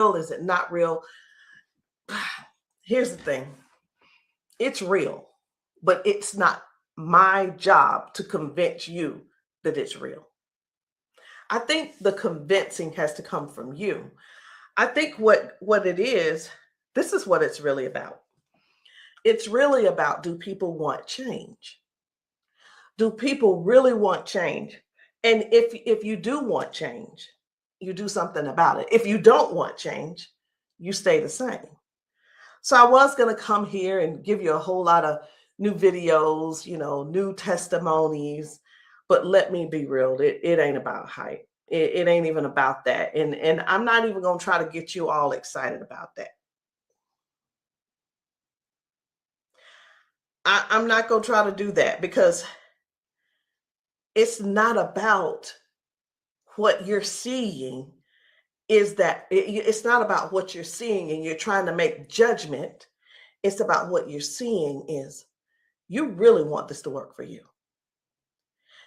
Is it not real? Here's the thing. It's real, but it's not my job to convince you that it's real. I think the convincing has to come from you. I think what it is, this is what it's really about. It's really about, do people want change? Do people really want change? And if you do want change, you do something about it. If you don't want change, you stay the same. So I was going to come here and give you a whole lot of new videos, new testimonies, but let me be real, it ain't about hype. It ain't even about that. And I'm not even going to try to get you all excited about that. I'm not going to try to do that, because it's not about what you're seeing. It's not about what you're seeing and you're trying to make judgment. It's about what you're seeing is, you really want this to work for you.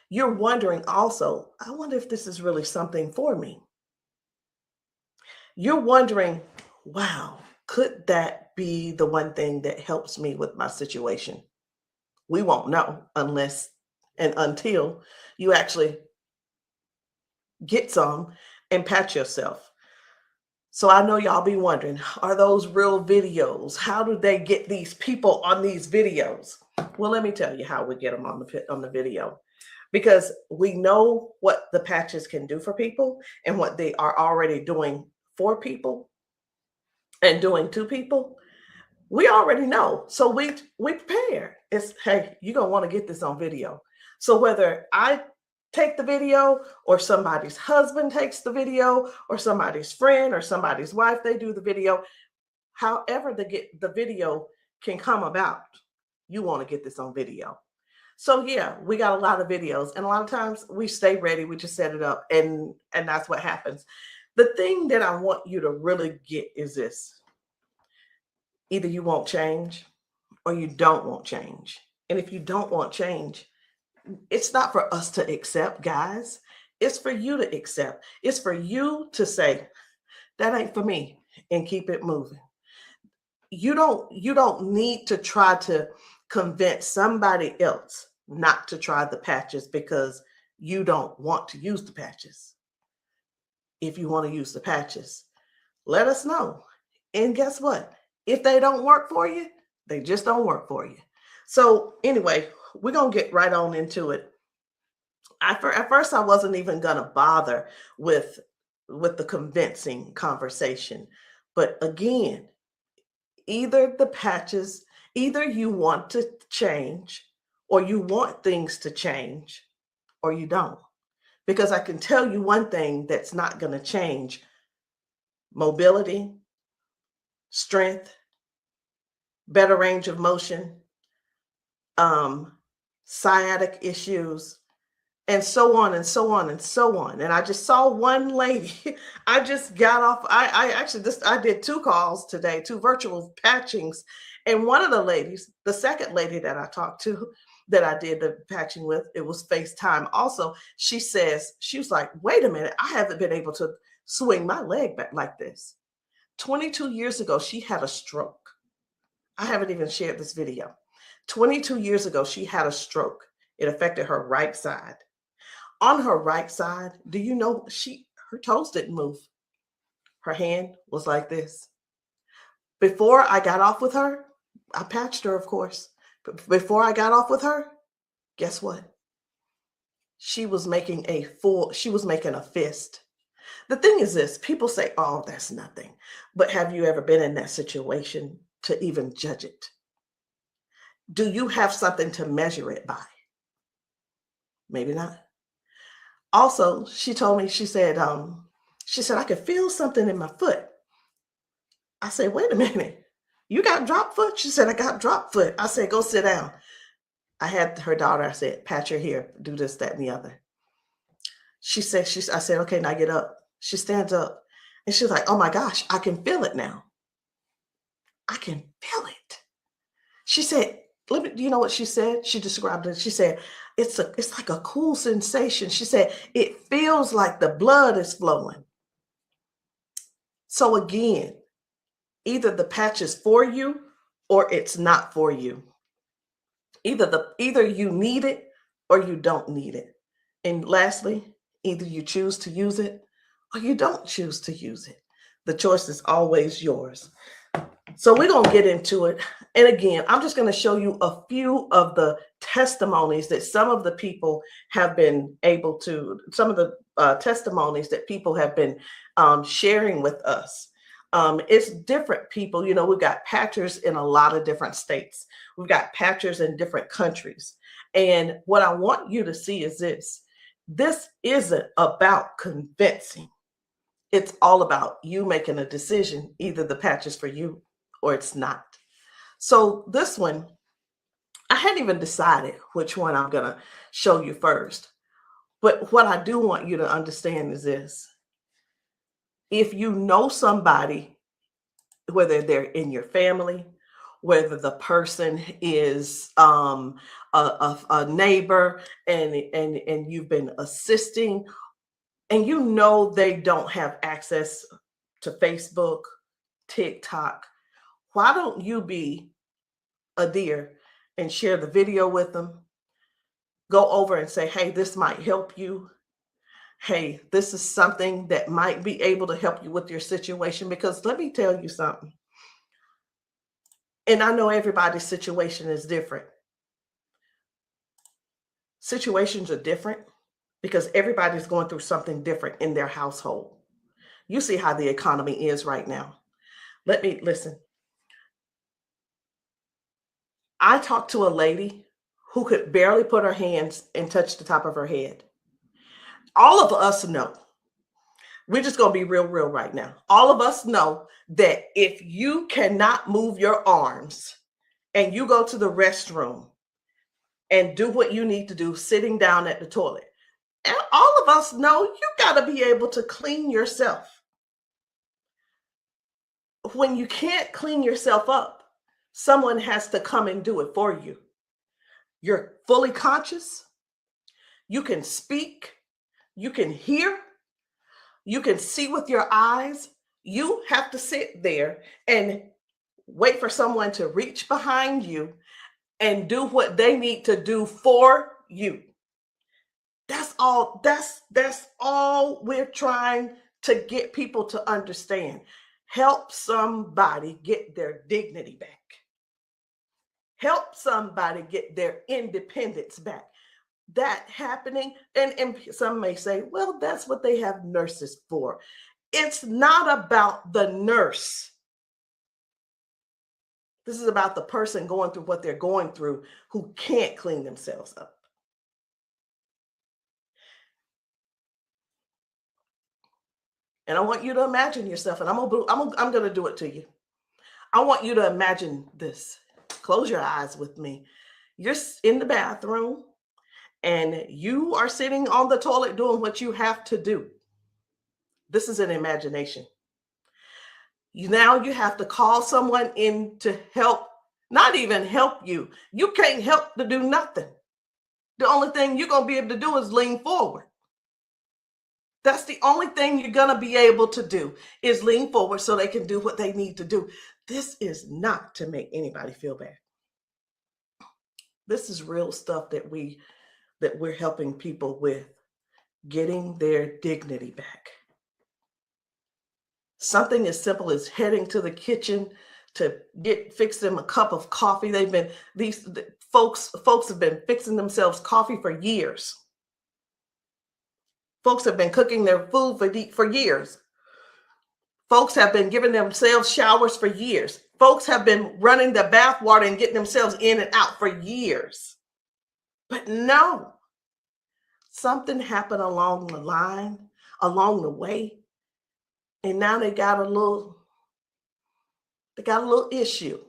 You're wondering also, I wonder if this is really something for me. You're wondering, wow, could that be the one thing that helps me with my situation? We won't know unless and until you actually get some and pat yourself. So I know y'all be wondering, are those real videos? How do they get these people on these videos? Well, let me tell you how we get them on the video. Because we know what the patches can do for people and what they are already doing for people and doing to people. We already know. So we prepare. It's, hey, you're going to want to get this on video. So whether I take the video or somebody's husband takes the video or somebody's friend or somebody's wife, they do the video, however the video can come about, you want to get this on video. So yeah, we got a lot of videos, and a lot of times we stay ready. We just set it up, and that's what happens. The thing that I want you to really get is this. Either you won't change or you don't want change. And if you don't want change, it's not for us to accept, guys. It's for you to accept. It's for you to say, that ain't for me, and keep it moving. You don't need to try to convince somebody else not to try the patches because you don't want to use the patches. If you want to use the patches, let us know. And guess what? If they don't work for you, they just don't work for you. So anyway, we're going to get right on into it. At first, I wasn't even going to bother with the convincing conversation. But again, either the patches, either you want to change or you want things to change or you don't. Because I can tell you one thing that's not going to change: mobility, strength, better range of motion, sciatic issues, and so on and so on and so on. And I just saw one lady. I just got off. I did 2 calls today, 2 virtual patchings. And one of the ladies, the second lady that I talked to, that I did the patching with, it was FaceTime also. She was like, wait a minute, I haven't been able to swing my leg back like this. 22 years ago, she had a stroke. I haven't even shared this video. 22 years ago, she had a stroke. It affected her right side. On her right side, do you know, her toes didn't move. Her hand was like this. Before I got off with her, I patched her, of course. But before I got off with her, guess what? She was making a fist. The thing is this, people say, oh, that's nothing. But have you ever been in that situation to even judge it? Do you have something to measure it by? Maybe not. Also, she told me, she said, I could feel something in my foot. I said, wait a minute, you got drop foot? She said, I got drop foot. I said, go sit down. I had her daughter, I said, pat your hair, do this, that, and the other. I said, okay, now get up. She stands up and she's like, oh my gosh, I can feel it now. I can feel it. She said, do you know what she said? She described it. She said, it's like a cool sensation. She said, it feels like the blood is flowing. So again, either the patch is for you or it's not for you. Either you need it or you don't need it. And lastly, either you choose to use it or you don't choose to use it. The choice is always yours. So we're going to get into it. And again, I'm just going to show you a few of the testimonies that some of the people have been able to, some of the testimonies that people have been sharing with us. It's different people. You know, we've got patchers in a lot of different states. We've got patchers in different countries. And what I want you to see is this isn't about convincing. It's all about you making a decision. Either the patch is for you or it's not. So this one, I hadn't even decided which one I'm going to show you first. But what I do want you to understand is this. If you know somebody, whether they're in your family, whether the person is a neighbor and you've been assisting, and you know they don't have access to Facebook, TikTok, why don't you be a dear and share the video with them? Go over and say, hey, this might help you. Hey, this is something that might be able to help you with your situation. Because let me tell you something. And I know everybody's situation is different. Situations are different because everybody's going through something different in their household. You see how the economy is right now. Listen. I talked to a lady who could barely put her hands and touch the top of her head. All of us know, we're just going to be real right now. All of us know that if you cannot move your arms and you go to the restroom and do what you need to do sitting down at the toilet, and all of us know you got to be able to clean yourself. When you can't clean yourself up, someone has to come and do it for you. You're fully conscious. You can speak. You can hear. You can see with your eyes. You have to sit there and wait for someone to reach behind you and do what they need to do for you. That's all. That's all we're trying to get people to understand. Help somebody get their dignity back. Help somebody get their independence back. That happening, and some may say, well, that's what they have nurses for. It's not about the nurse. This is about the person going through what they're going through who can't clean themselves up. And I want you to imagine yourself, and I'm going to do it to you. I want you to imagine this. Close your eyes with me. You're in the bathroom and you are sitting on the toilet doing what you have to do. This is an imagination. Now you have to call someone in to help, not even help you. You can't help to do nothing. The only thing you're going to be able to do is lean forward. That's the only thing you're going to be able to do is lean forward so they can do what they need to do. This is not to make anybody feel bad. This is real stuff that we're helping people with, getting their dignity back. Something as simple as heading to the kitchen to fix them a cup of coffee. These folks have been fixing themselves coffee for years. Folks have been cooking their food for years. Folks have been giving themselves showers for years. Folks have been running the bath water and getting themselves in and out for years. But no, something happened along the line, along the way, and now they got a little issue.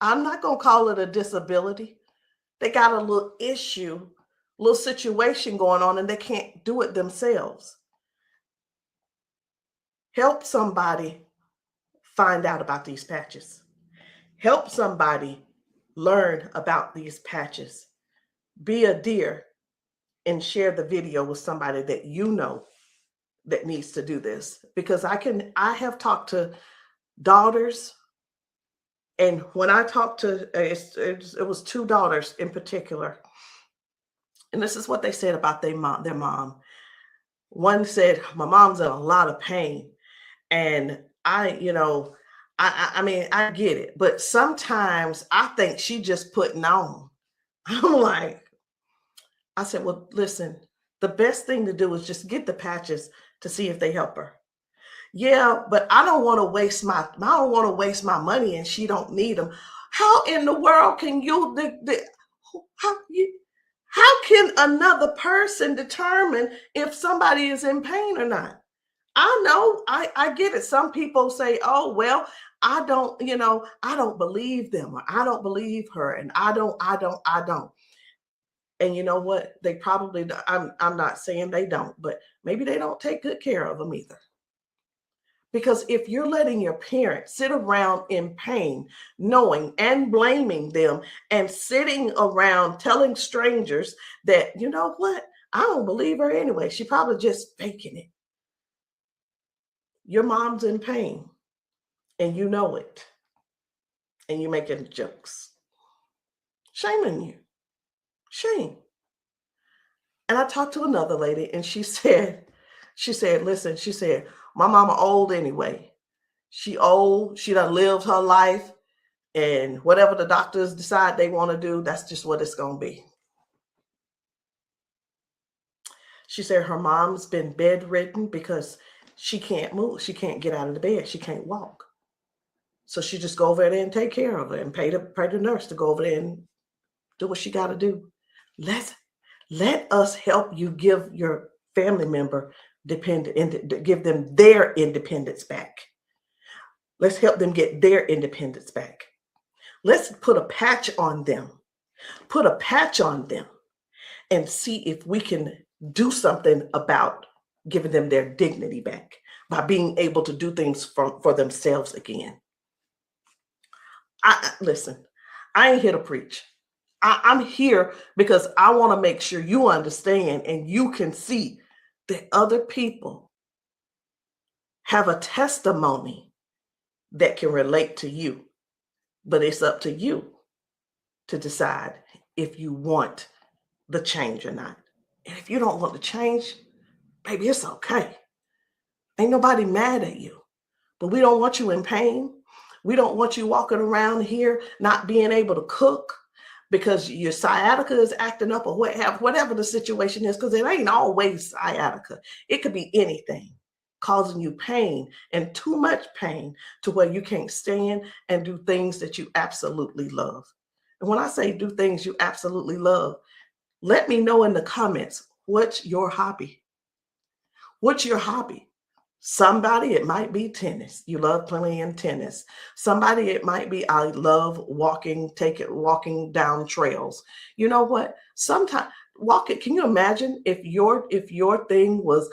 I'm not going to call it a disability. They got a little issue, little situation going on, and they can't do it themselves. Help somebody find out about these patches. Help somebody learn about these patches. Be a dear and share the video with somebody that you know that needs to do this, because I have talked to daughters, and when I talked to, it was two daughters in particular, and this is what they said about their mom. One said, my mom's in a lot of pain, and I mean, I get it, but sometimes I think she just putting on. I'm like, I said, well, listen, the best thing to do is just get the patches to see if they help her. Yeah, but I don't want to waste my money, and she don't need them. How in the world can how can another person determine if somebody is in pain or not? I know, I get it. Some people say, oh, well, I don't believe them, or I don't believe her, and I don't. And you know what? They probably, I'm not saying they don't, but maybe they don't take good care of them either. Because if you're letting your parents sit around in pain, knowing and blaming them, and sitting around telling strangers that, you know what, I don't believe her anyway, she probably just faking it. Your mom's in pain, and you know it, and you're making jokes. Shame on you. Shame. And I talked to another lady, and she said, listen, she said, my mama old anyway. She old, she done lived her life, and whatever the doctors decide they want to do, that's just what it's going to be. She said her mom's been bedridden because she can't move. She can't get out of the bed. She can't walk. So she just go over there and take care of her, and pay the nurse to go over there and do what she got to do. Let us help you give your family member give them their independence back. Let's help them get their independence back. Let's put a patch on them. Put a patch on them and see if we can do something about giving them their dignity back by being able to do things for themselves again. Listen, I ain't here to preach. I'm here because I want to make sure you understand and you can see that other people have a testimony that can relate to you, but it's up to you to decide if you want the change or not. And if you don't want the change, baby, it's okay. Ain't nobody mad at you, but we don't want you in pain. We don't want you walking around here not being able to cook because your sciatica is acting up, or whatever the situation is, because it ain't always sciatica. It could be anything causing you pain, and too much pain to where you can't stand and do things that you absolutely love. And when I say do things you absolutely love, let me know in the comments, what's your hobby? What's your hobby? Somebody, it might be tennis. You love playing tennis. Somebody, it might be, I love walking down trails. You know what? Sometimes walking, can you imagine if your thing was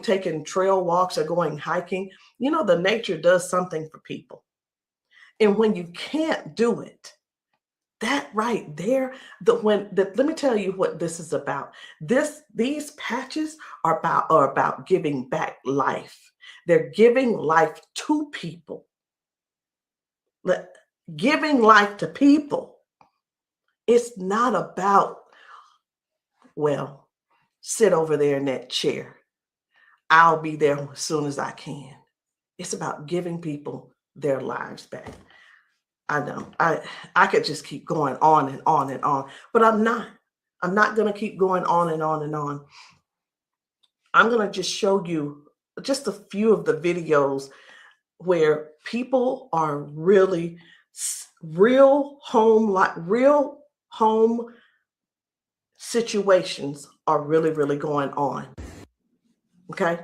taking trail walks or going hiking? You know, the nature does something for people. And when you can't do it, that right there, let me tell you what this is about. These patches are about giving back life. They're giving life to people. Giving life to people. It's not about, well, sit over there in that chair. I'll be there as soon as I can. It's about giving people their lives back. I know I could just keep going on and on and on, but I'm not going to keep going on and on and on. I'm going to just show you just a few of the videos where people are really real home situations are really going on. Okay?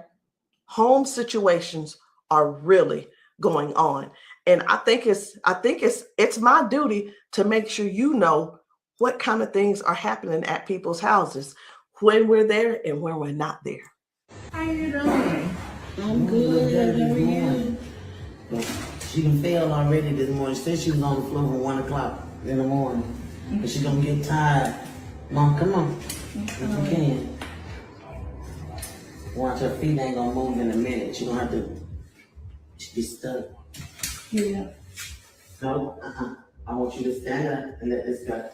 Home situations are really going on. And I think it's my duty to make sure you know what kind of things are happening at people's houses when we're there and when we're not there. How you doing? I'm good. How are you? She done failed already this morning. She said she was on the floor at 1 o'clock in the morning. But she's gonna get tired. Mom, come on. If you can. Watch, her feet ain't gonna move in a minute. She gonna have to be stuck. Yeah. No, I want you to stand up and let this go.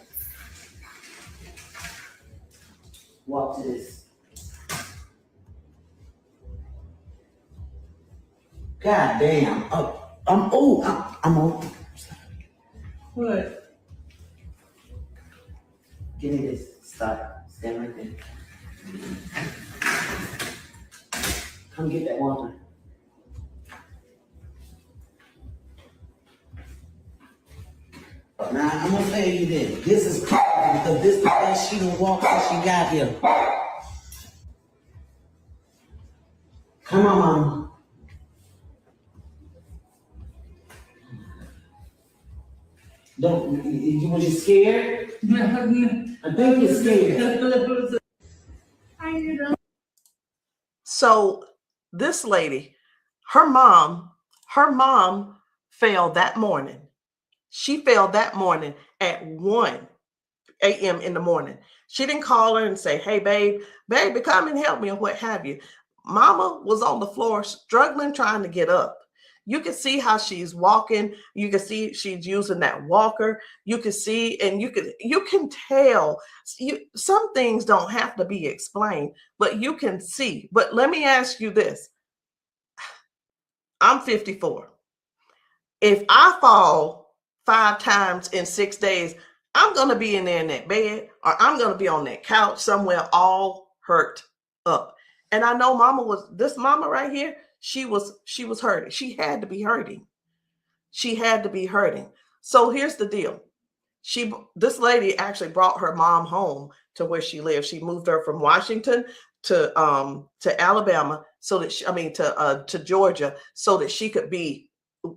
Walk to this. God damn. I'm open. What? Give me this. Stop. Stand right there. Come get that water. Now, I'm gonna tell you this. This is because this is the best she done walked since she got here. Come on, Mama. Don't, was you scared? I think you're scared. So this lady, her mom fell that morning. She fell that morning at 1 a.m. in the morning. She didn't call her and say, hey, baby, come and help me or what have you. Mama was on the floor struggling, trying to get up. You can see how she's walking. You can see she's using that walker. You can see, and you can tell. Some things don't have to be explained, but you can see. But let me ask you this. I'm 54. If I fall 5 times in 6 days, I'm going to be in there in that bed, or I'm going to be on that couch somewhere all hurt up. And I know this mama right here, she was hurting. She had to be hurting. She had to be hurting. So here's the deal. This lady actually brought her mom home to where she lives. She moved her from Washington to Alabama to Georgia, so that she could be,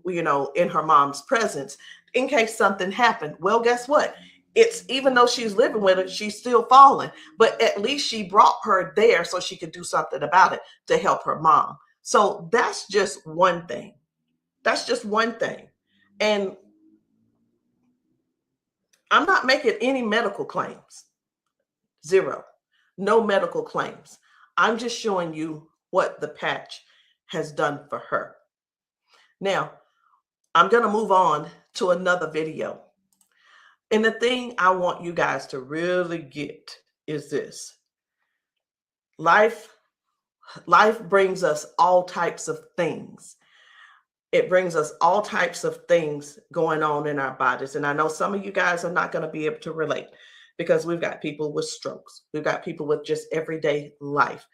in her mom's presence in case something happened. Well, guess what? It's, even though she's living with her, she's still falling, but at least she brought her there so she could do something about it to help her mom. So that's just one thing. That's just one thing. And I'm not making any medical claims. Zero. No medical claims. I'm just showing you what the patch has done for her. Now, I'm going to move on to another video. And the thing I want you guys to really get is this. Life brings us all types of things. It brings us all types of things going on in our bodies. And I know some of you guys are not going to be able to relate, because we've got people with strokes. We've got people with just everyday life.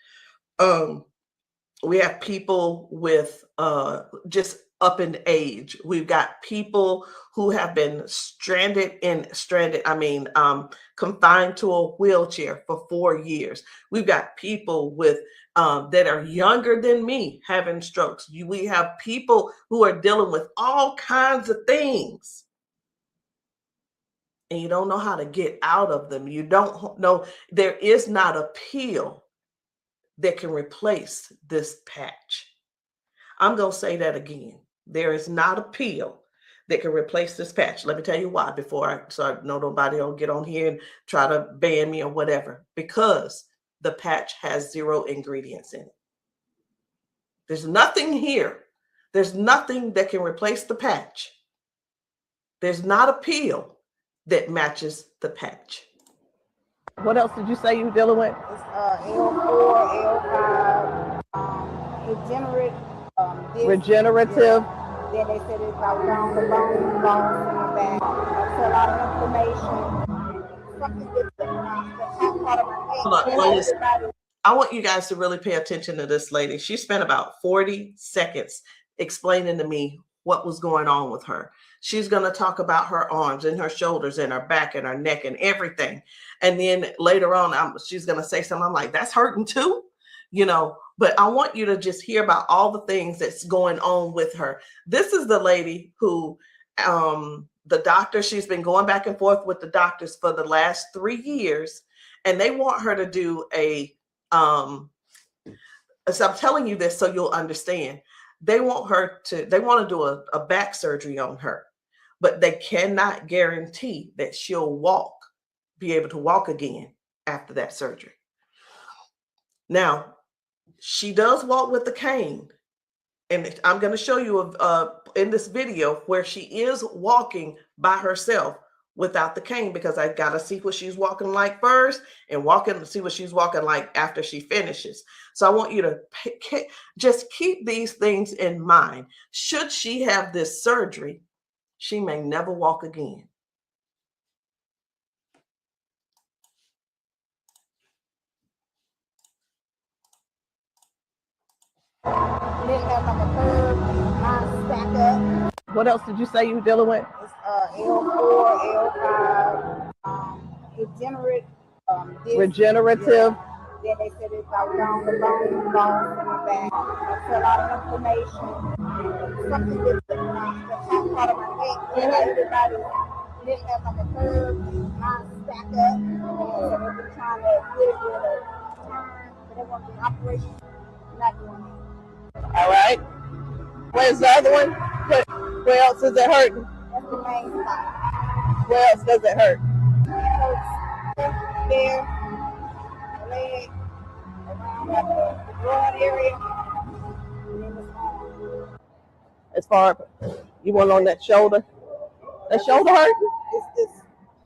We have people with just up in age. We've got people who have been confined to a wheelchair for 4 years. We've got people with that are younger than me having strokes. We have people who are dealing with all kinds of things, and you don't know how to get out of them. You don't know, there is not a pill that can replace this patch. I'm going to say that again. There is not a pill that can replace this patch. Let me tell you why so I know nobody will get on here and try to ban me or whatever. Because the patch has 0 ingredients in it. There's nothing here. There's nothing that can replace the patch. There's not a pill that matches the patch. What else did you say you were dealing with? It's L4, L5, Regenerative. Yeah. Then they said if I was on the bone loss in my back, that's a lot of inflammation. Something with the top part of my neck. I want you guys to really pay attention to this lady. She spent about 40 seconds explaining to me what was going on with her. She's going to talk about her arms and her shoulders and her back and her neck and everything. And then later on, she's going to say something. I'm like, that's hurting too, but I want you to just hear about all the things that's going on with her. This is the lady who, the doctor, she's been going back and forth with the doctors for the last 3 years, and they want her to do so I'm telling you this so you'll understand. They want to do a back surgery on her, but they cannot guarantee that she'll be able to walk again after that surgery. Now, She does walk with the cane. And I'm going to show you in this video where she is walking by herself without the cane, because I got to see what she's walking like first and see what she's walking like after she finishes. So I want you to just keep these things in mind. Should she have this surgery, she may never walk again. Didn't have like a curve, mine stack up. What else did you say you were dealing with? It's L4, L5, regenerative. Yeah. Then they said if I was on the bone coming back. That's a lot of inflammation. Something with the top part of my neck. Everybody didn't have like a curve, mine stack up. So they've been trying to get it with a turn, but they want the operation. Not doing it. All right. Where's the other one? Where else is it hurting? That's the main spot. Where else does it hurt? It hurts there, leg, around like the broad area, and then it's on. As far you want on that shoulder? That shoulder hurt? It's this,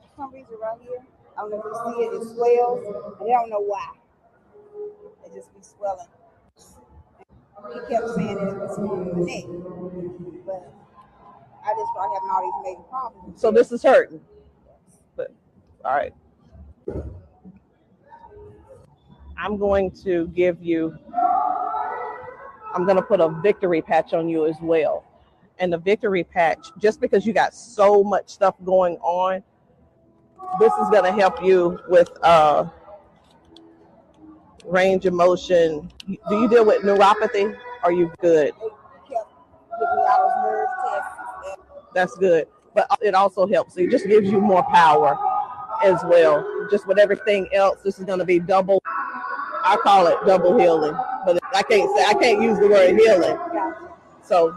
for some reason right here, I don't know if you see it, it swells, and I don't know why. It just be swelling. He kept saying it was on the neck, but I just started having all these major problems. So this is hurting. But, all right. I'm going to put a victory patch on you as well. And the victory patch, just because you got so much stuff going on, this is going to help you with range of motion. Do you deal with neuropathy? Are you good? They kept giving me all those nerve tests. That's good. But it also helps. It just gives you more power as well. Just with everything else, this is going to be double. I call it double healing, but I can't use the word healing. So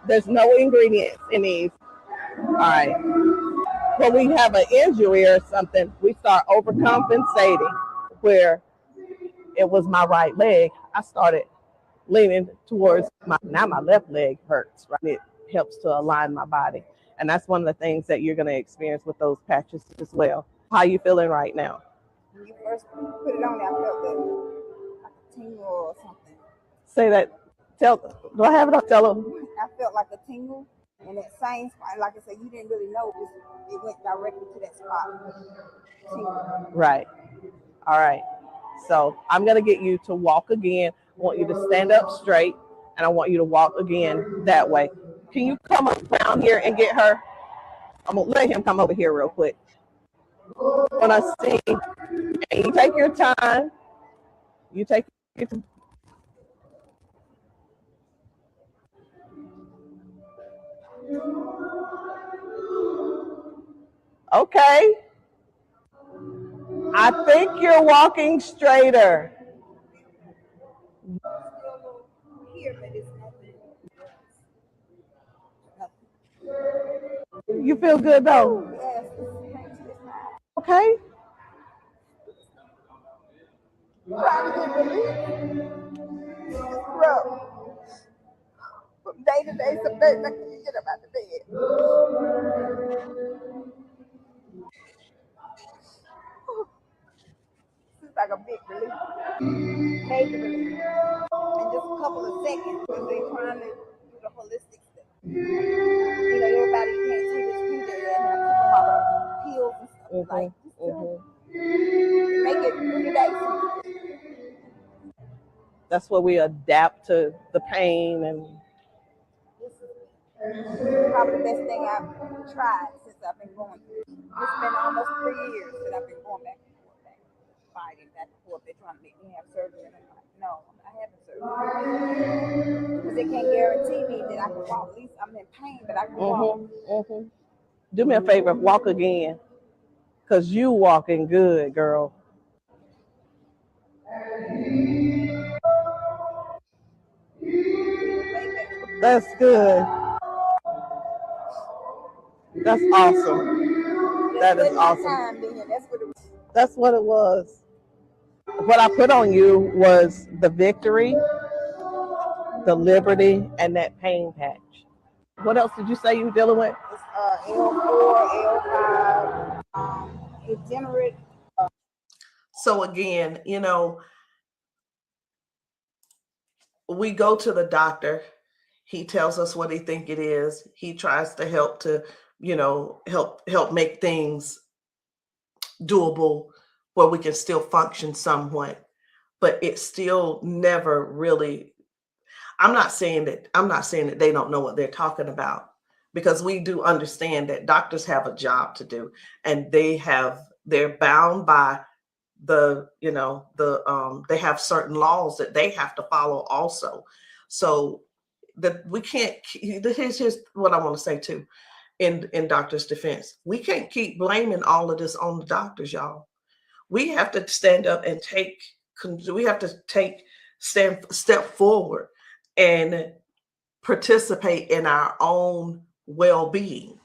there's no ingredients in these. All right. When we have an injury or something, we start overcompensating. Where it was my right leg, I started leaning towards now my left leg hurts, right? It helps to align my body. And that's one of the things that you're going to experience with those patches as well. How are you feeling right now? When you first put it on there, I felt like a tingle or something. Say that. Do I have it up? Tell them. I felt like a tingle in that same spot. Like I said, you didn't really know it went directly to that spot. Tingle. Right. All right. So I'm going to get you to walk again. I want you to stand up straight, and I want you to walk again that way. Can you come up down here and get her? I'm going to let him come over here real quick. When I see, and you take your time. You take your time. Okay. I think you're walking straighter. You feel good though? Okay. Trying to get relief. It's rough. From day to day, some days I can't get up out of bed. It's like a big relief. Major relief. In just a couple of seconds, because they're trying to do the holistic stuff. Everybody can't see this picture and I keep them all the pills and stuff. Like, just make it really nice. That's where we adapt to the pain and. This is probably the best thing I've tried since I've been going through. It's been almost 3 years that I've been going back and forth, fighting back and forth. They're trying to make me have surgery, and I'm like, no, I haven't surgery. Because they can't guarantee me that I can walk. At least I'm in pain, but I can walk. Do me a favor, walk again. Because you walking good, girl. That's good. That's awesome. That is awesome. That's what it was. what I put on you was the victory, the liberty, and that pain patch. What else did you say you were dealing with? It's L4, L5, degenerate. So again, we go to the doctor. He tells us what he think it is. He tries to help to, help make things doable where we can still function somewhat, but it still never really. I'm not saying that they don't know what they're talking about, because we do understand that doctors have a job to do, and they're bound by they have certain laws that they have to follow also. So that we can't. Here's what I want to say too. In doctors' defense, we can't keep blaming all of this on the doctors, y'all. We have to stand up and step forward and participate in our own well-being.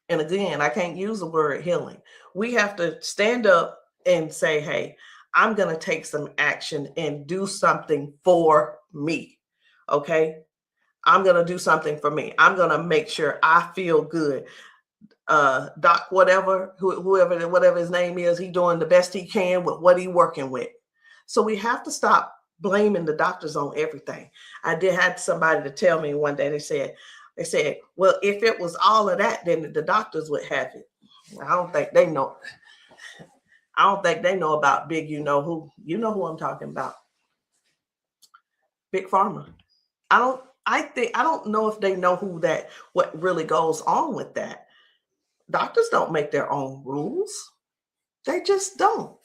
And again, I can't use the word healing. We have to stand up and say, hey, I'm going to take some action and do something for me. Okay. I'm going to do something for me. I'm going to make sure I feel good. Doc, whatever his name is, he doing the best he can with what he working with. So we have to stop blaming the doctors on everything. I did have somebody to tell me one day, they said, well, if it was all of that, then the doctors would have it. I don't think they know. I don't think they know about big, you know who I'm talking about. Big Pharma. I don't know if they know what really goes on with that. Doctors don't make their own rules. They just don't.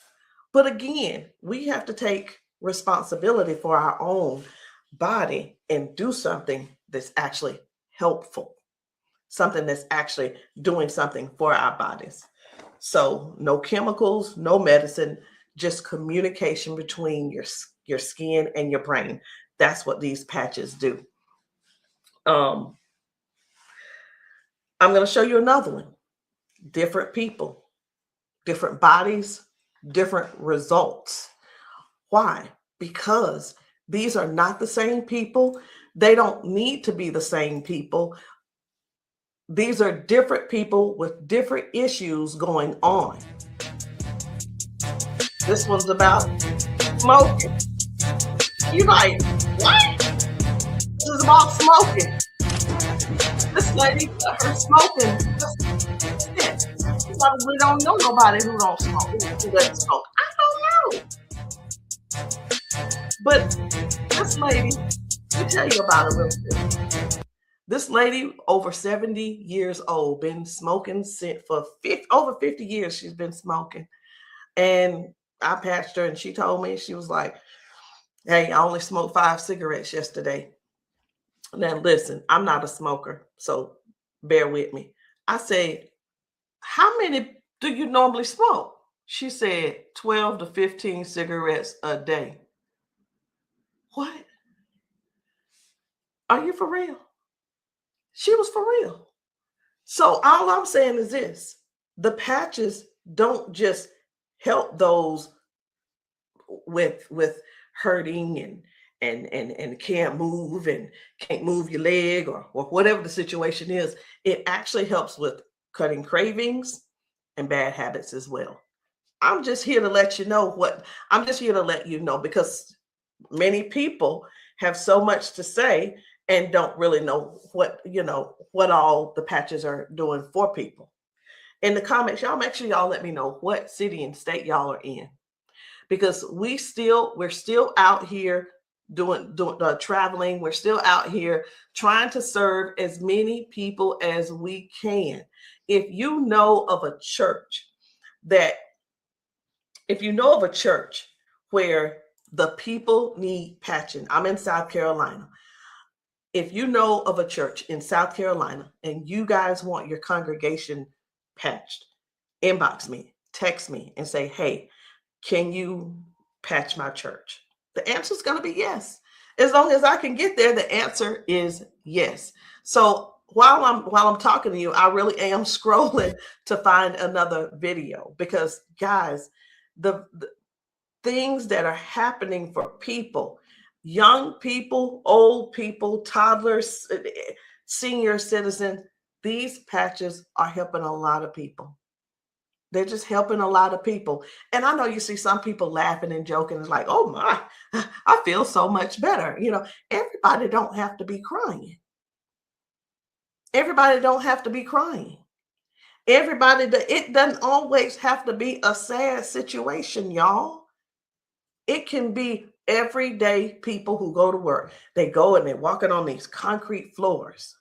But again, we have to take responsibility for our own body and do something that's actually helpful, something that's actually doing something for our bodies. So no chemicals, no medicine, just communication between your skin and your brain. That's what these patches do. I'm going to show you another one. Different people, different bodies, different results. Why? Because these are not the same people. They don't need to be the same people. These are different people with different issues going on. This one's about smoking. You're like, what? This is about smoking. This lady, her smoking, you probably don't know nobody who don't smoke, who doesn't smoke. I don't know. But this lady, let me tell you about it real quick. This lady, over 70 years old, been smoking for over 50 years. She's been smoking. And I patched her, and she told me, she was like, hey, I only smoked 5 cigarettes yesterday. Now, listen, I'm not a smoker, so bear with me. I said, how many do you normally smoke? She said 12 to 15 cigarettes a day. What? Are you for real? She was for real. So all I'm saying is this: the patches don't just help those with hurting and can't move and can't move your leg or whatever the situation is. It actually helps with cutting cravings and bad habits as well. I'm just here to let you know because many people have so much to say and don't really know what all the patches are doing for people. In the comments, y'all make sure y'all let me know what city and state y'all are in, because we're still out here doing traveling. We're still out here trying to serve as many people as we can. If you know of a church where the people need patching, I'm in South Carolina. If you know of a church in South Carolina and you guys want your congregation patched, inbox me, text me, and say, hey, can you patch my church? The answer is going to be yes. As long as I can get there, the answer is yes. So while I'm talking to you, I really am scrolling to find another video, because guys, things that are happening for people, young people, old people, toddlers, senior citizens. These patches are helping a lot of people. They're just helping a lot of people. And I know you see some people laughing and joking. It's like, oh my, I feel so much better. You know, everybody don't have to be crying. Everybody don't have to be crying. It doesn't always have to be a sad situation, y'all. It can be everyday people who go to work. They go and they're walking on these concrete floors.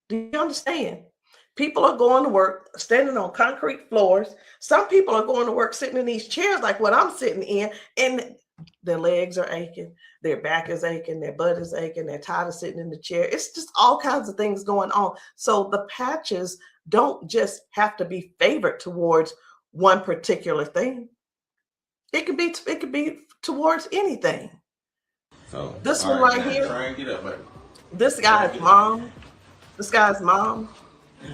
Do you understand? People are going to work standing on concrete floors. Some people are going to work sitting in these chairs like what I'm sitting in, and their legs are aching, their back is aching, their butt is aching, they're tired of sitting in the chair. It's just all kinds of things going on. So the patches don't just have to be favored towards one particular thing. It could be towards anything. So This one right here, try and get up, baby. this guy's mom,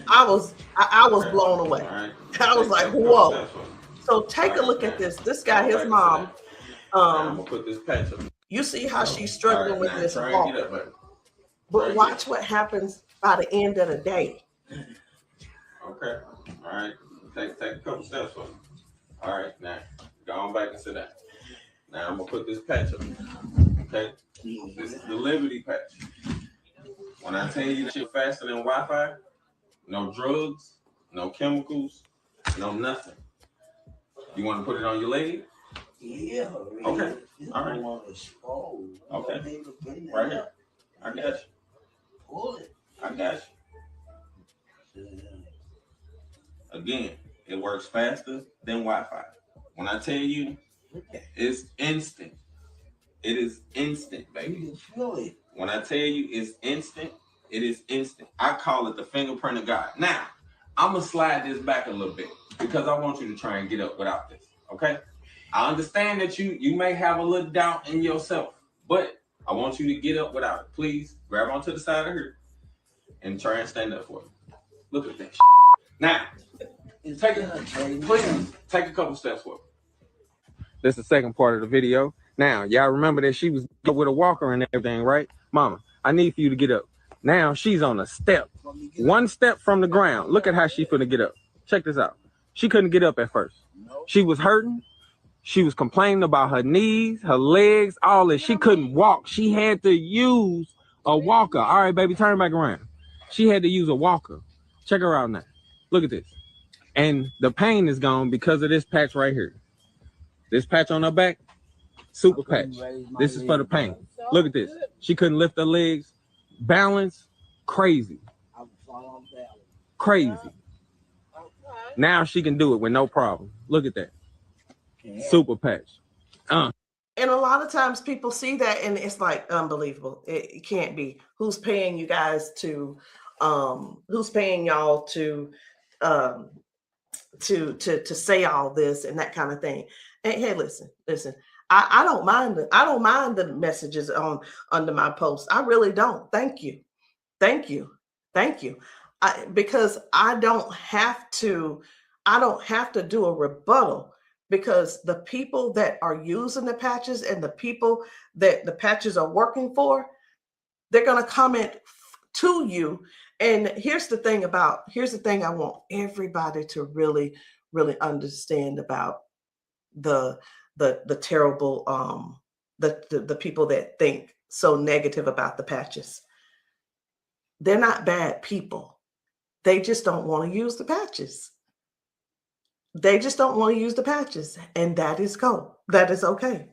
I was blown away. Right. I was like, whoa. So take a look at this. This guy, his mom, I'm gonna put this patch up. you see how she's struggling with this Try and walk. get up, baby. But watch what happens by the end of the day. Okay. All right. Take a couple steps for me. All right. Now go on back and sit down. Now I'm gonna put this patch up. Okay. This is the Liberty patch. When I tell you that you're faster than Wi-Fi, no drugs, no chemicals, no nothing. You want to put it on your leg? Yeah. Okay. All right. Okay. Right here. I got you. Pull it. I got you. Again, it works faster than Wi-Fi. When I tell you, it's instant. It is instant, baby. You can feel it. When I tell you it's instant, it is instant. I call it the fingerprint of God. Now, I'm going to slide this back a little bit because I want you to try and get up without this, okay? I understand that you may have a little doubt in yourself, but I want you to get up without it. Please grab onto the side of here and try and stand up for me. Look at that. Now, take a couple steps forward. This is the second part of the video. Now, y'all remember that she was with a walker and everything, right? Mama, I need for you to get up. Now, she's on a step. One step from the ground. Look at how she's gonna get up. Check this out. She couldn't get up at first. She was hurting. She was complaining about her knees, her legs, all this. She couldn't walk. She had to use a walker. All right, baby, turn back around. She had to use a walker. Check her out now. Look at this. And the pain is gone because of this patch right here. This patch on her back, super patch. This is for the pain. Look at this. She couldn't lift her legs. Balance, crazy. Crazy. Now she can do it with no problem. Look at that. Super patch. And a lot of times people see that and it's like unbelievable. It can't be. Who's paying you guys to who's paying y'all to say all this and that kind of thing. And hey, listen. I don't mind the messages under my post. I really don't. Thank you. Because I don't have to do a rebuttal, because the people that are using the patches and the people that the patches are working for, they're going to comment to you. And here's the thing I want everybody to really, really understand about the terrible, the people that think so negative about the patches. They're not bad people. They just don't want to use the patches. And that is okay.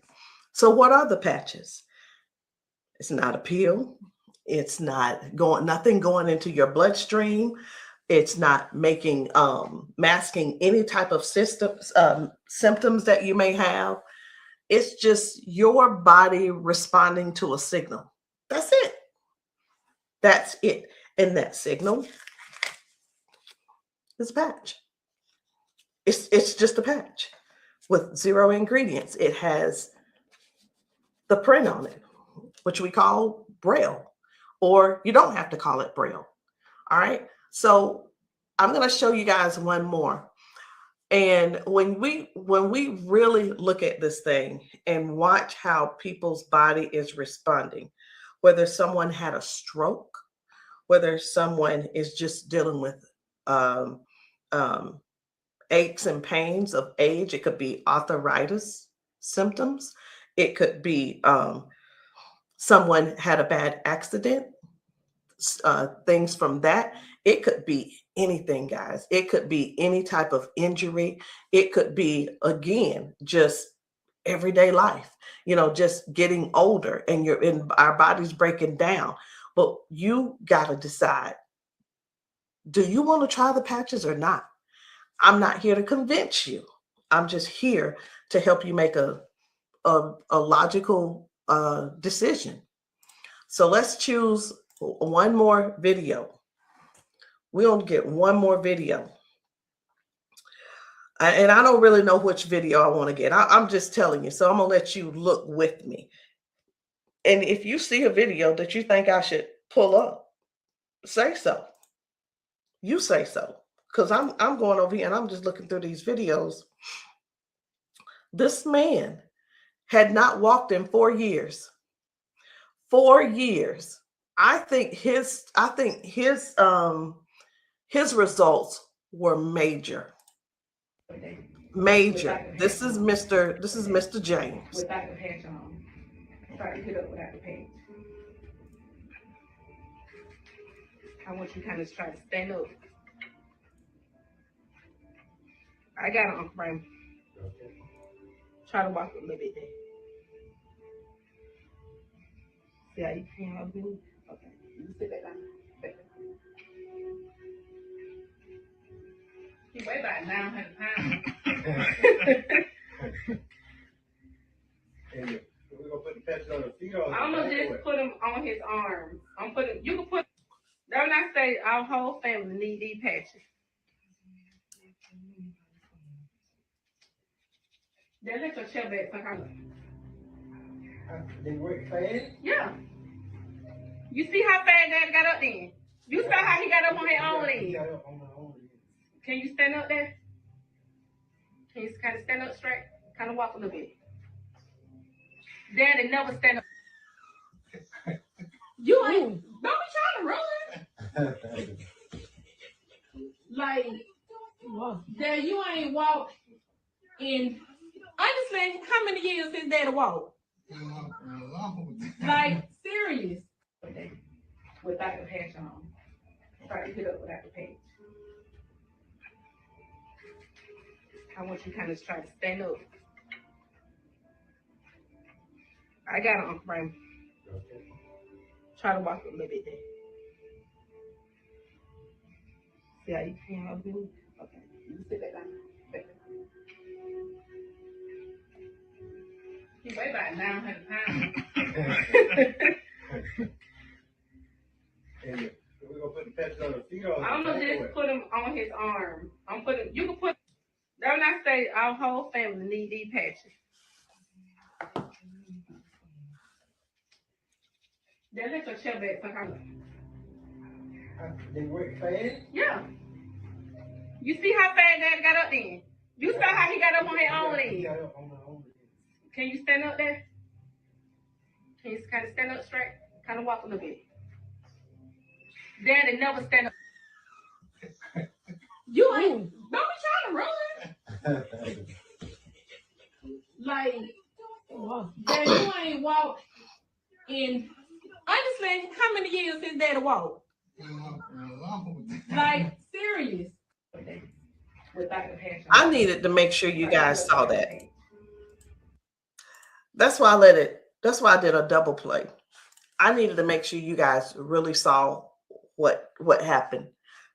So what are the patches? It's not a pill. It's nothing going into your bloodstream. It's not masking any type of symptoms that you may have. It's just your body responding to a signal. That's it. And that signal is a patch. It's just a patch with 0 ingredients. It has the print on it, which we call Braille, or you don't have to call it Braille. All right. So I'm going to show you guys one more. And when we really look at this thing and watch how people's body is responding, whether someone had a stroke, whether someone is just dealing with um, um, aches and pains of age, it could be arthritis symptoms, it could be someone had a bad accident, things from that. It could be anything, guys. It could be any type of injury. It could be, again, just everyday life, just getting older and our body's breaking down. But you got to decide, do you want to try the patches or not? I'm not here to convince you. I'm just here to help you make a logical decision. So let's choose one more video. We only get one more video. And I don't really know which video I want to get. I'm just telling you. So I'm going to let you look with me. And if you see a video that you think I should pull up, say so. You say so. Because I'm going over here and I'm just looking through these videos. This man had not walked in 4 years. 4 years. I think his results were major. Major. This is Mr. James. Without the patch on. Try to get up without the patch. I want you to kind of try to stand up. I got it, Uncle Brian. Try to walk a little bit there. See how you can help me? Okay. You sit back down. Back down. He weigh about 900 pounds. And we're gonna put the patches on the feet or I'm gonna just put them on his arms. You can put, that when I say our whole family need these patches. Then let your chair back some they work fast. Yeah. You see how fast Dad got up then? You saw how he got up on his own He leg. got up on my own leg. Can you stand up there? Can you kind of stand up straight? Kind of walk a little bit. Daddy never stand up. You ain't, don't be trying to run. Like, Dad, you ain't walked in, honestly, how many years since Daddy walked? Like, serious. Without the patch on. Try to get up without the patch. I want you to kind of try to stand up. I got it, Uncle Brian. Try to walk a little bit there. See how you can help me? Okay. You sit back down. Back down. He weigh about 900 pounds. And we're gonna put the patches on the feet or I'm gonna just put them on his arms. You can put, that when I say our whole family need these patches. Then let your chair back some they work fast. Yeah. You see how fast Dad got up then? You saw how he got up on his own He leg. got up on my own leg. Can you stand up there? Can you kind of stand up straight? Kind of walk a little bit. Daddy never stand up. You ain't, don't be trying to run. Like, Dad, you ain't walked in, honestly, how many years since Daddy walked? Like, serious. Without the patch on. I needed to make sure you guys saw that. That's why I did a double play. I needed to make sure you guys really saw what happened.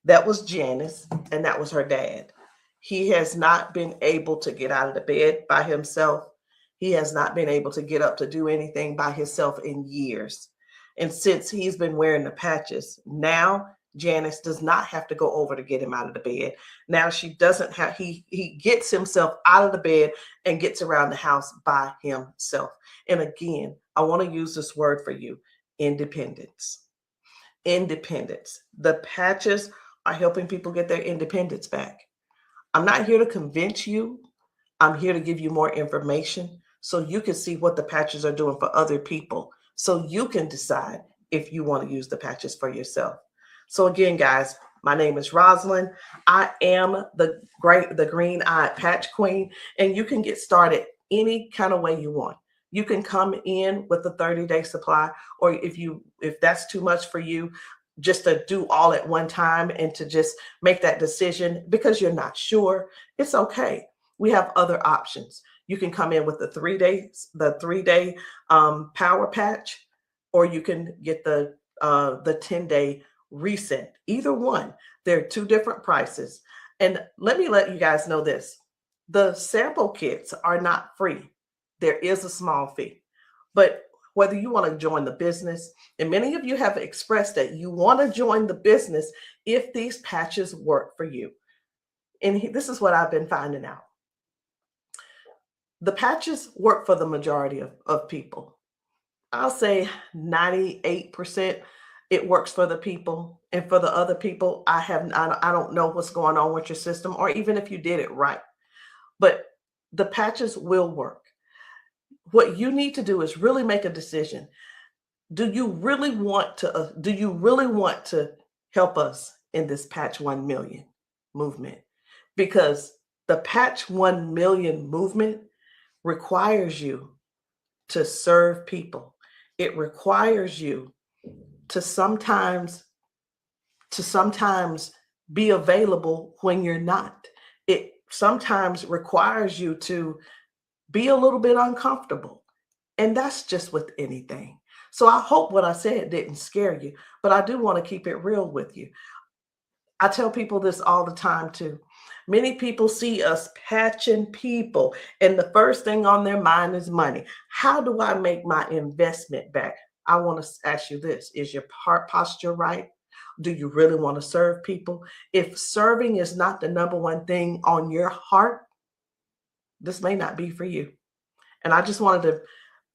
That was Janice, and that was her dad. He has not been able to get out of the bed by himself. He has not been able to get up to do anything by himself in years. And since he's been wearing the patches, now Janice does not have to go over to get him out of the bed. Now she doesn't have, he gets himself out of the bed and gets around the house by himself. And again, I want to use this word for you: independence. Independence. The patches are helping people get their independence back. I'm not here to convince you. I'm here to give you more information so you can see what the patches are doing for other people, so you can decide if you want to use the patches for yourself. So again, guys, my name is Rosalind. I am the green-eyed patch queen, and you can get started any kind of way you want. You can come in with a 30-day supply, or if that's too much for you, just to do all at one time and to just make that decision because you're not sure, it's okay. We have other options. You can come in with the 3-day power patch, or you can get the 10-day reset. Either one. They're two different prices. And let me let you guys know this. The sample kits are not free. There is a small fee. But whether you want to join the business, and many of you have expressed that you want to join the business if these patches work for you. And this is what I've been finding out. The patches work for the majority of people. I'll say 98% it works for the people. And for the other people, I don't know what's going on with your system, or even if you did it right. But the patches will work. What you need to do is really make a decision. Do you really want to help us in this Patch 1 Million movement? Because the Patch 1 Million movement requires you to serve people. It requires you to sometimes be available when you're not. It sometimes requires you to be a little bit uncomfortable. And that's just with anything. So I hope what I said didn't scare you, but I do want to keep it real with you. I tell people this all the time too. Many people see us patching people, and the first thing on their mind is money. How do I make my investment back? I want to ask you this. Is your heart posture right? Do you really want to serve people? If serving is not the number one thing on your heart, this may not be for you. And I just wanted to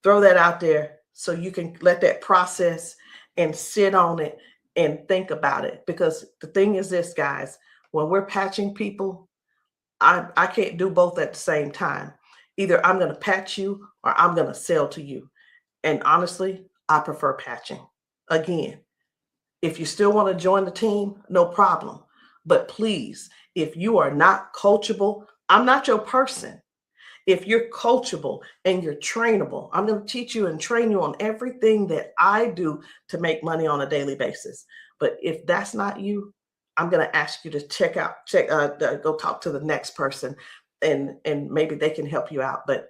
throw that out there so you can let that process and sit on it and think about it. Because the thing is this, guys, when we're patching people, I can't do both at the same time. Either I'm going to patch you or I'm going to sell to you. And honestly, I prefer patching. Again, if you still want to join the team, no problem. But please, if you are not coachable, I'm not your person. If you're coachable and you're trainable, I'm going to teach you and train you on everything that I do to make money on a daily basis. But if that's not you, I'm going to ask you to go talk to the next person, and maybe they can help you out. But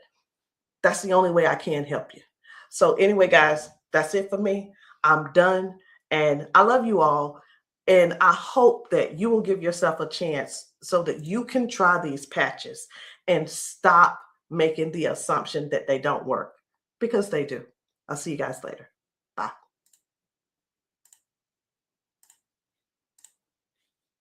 that's the only way I can help you. So anyway, guys, that's it for me. I'm done. And I love you all. And I hope that you will give yourself a chance so that you can try these patches and stop making the assumption that they don't work, because they do. I'll see you guys later. Bye.